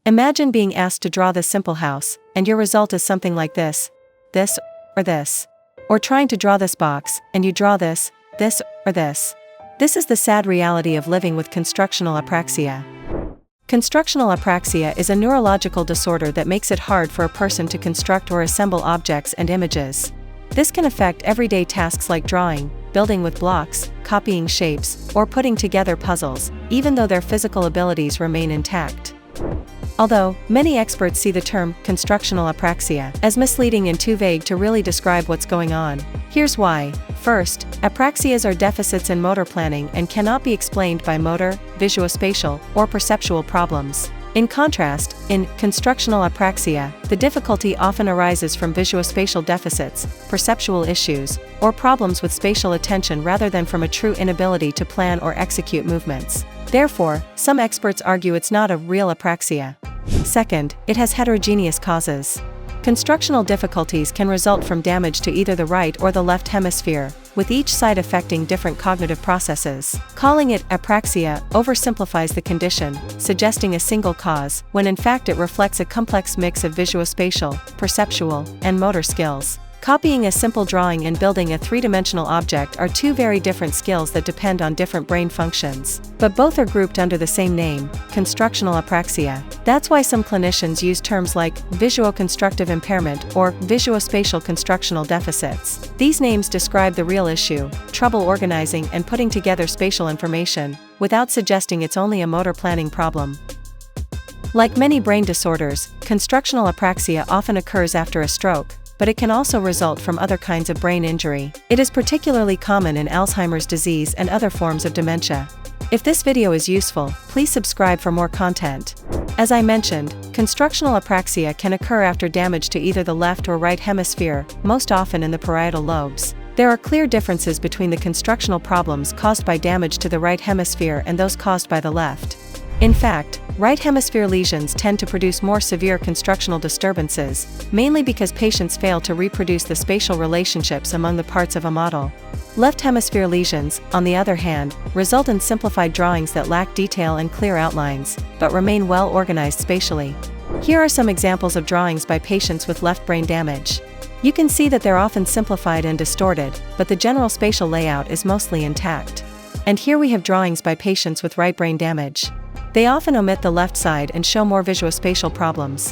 Imagine being asked to draw this simple house, and your result is something like this, or this. Or trying to draw this box, and you draw this, or this. This is the sad reality of living with constructional apraxia. Constructional apraxia is a neurological disorder that makes it hard for a person to construct or assemble objects and images. This can affect everyday tasks like drawing, building with blocks, copying shapes, or putting together puzzles, even though their physical abilities remain intact. Although, many experts see the term constructional apraxia as misleading and too vague to really describe what's going on. Here's why. First, apraxias are deficits in motor planning and cannot be explained by motor, visuospatial, or perceptual problems. In contrast, in constructional apraxia, the difficulty often arises from visuospatial deficits, perceptual issues, or problems with spatial attention rather than from a true inability to plan or execute movements. Therefore, some experts argue it's not a real apraxia. Second, it has heterogeneous causes. Constructional difficulties can result from damage to either the right or the left hemisphere, with each side affecting different cognitive processes. Calling it apraxia oversimplifies the condition, suggesting a single cause, when in fact it reflects a complex mix of visuospatial, perceptual, and motor skills. Copying a simple drawing and building a three-dimensional object are two very different skills that depend on different brain functions. But both are grouped under the same name, constructional apraxia. That's why some clinicians use terms like visuoconstructive impairment or visuospatial constructional deficits. These names describe the real issue, trouble organizing and putting together spatial information, without suggesting it's only a motor planning problem. Like many brain disorders, constructional apraxia often occurs after a stroke, but it can also result from other kinds of brain injury. It is particularly common in Alzheimer's disease and other forms of dementia. If this video is useful, please subscribe for more content. As I mentioned, constructional apraxia can occur after damage to either the left or right hemisphere, most often in the parietal lobes. There are clear differences between the constructional problems caused by damage to the right hemisphere and those caused by the left. In fact, right hemisphere lesions tend to produce more severe constructional disturbances, mainly because patients fail to reproduce the spatial relationships among the parts of a model. Left hemisphere lesions, on the other hand, result in simplified drawings that lack detail and clear outlines, but remain well organized spatially. Here are some examples of drawings by patients with left brain damage. You can see that they're often simplified and distorted, but the general spatial layout is mostly intact. And here we have drawings by patients with right brain damage. They often omit the left side and show more visuospatial problems.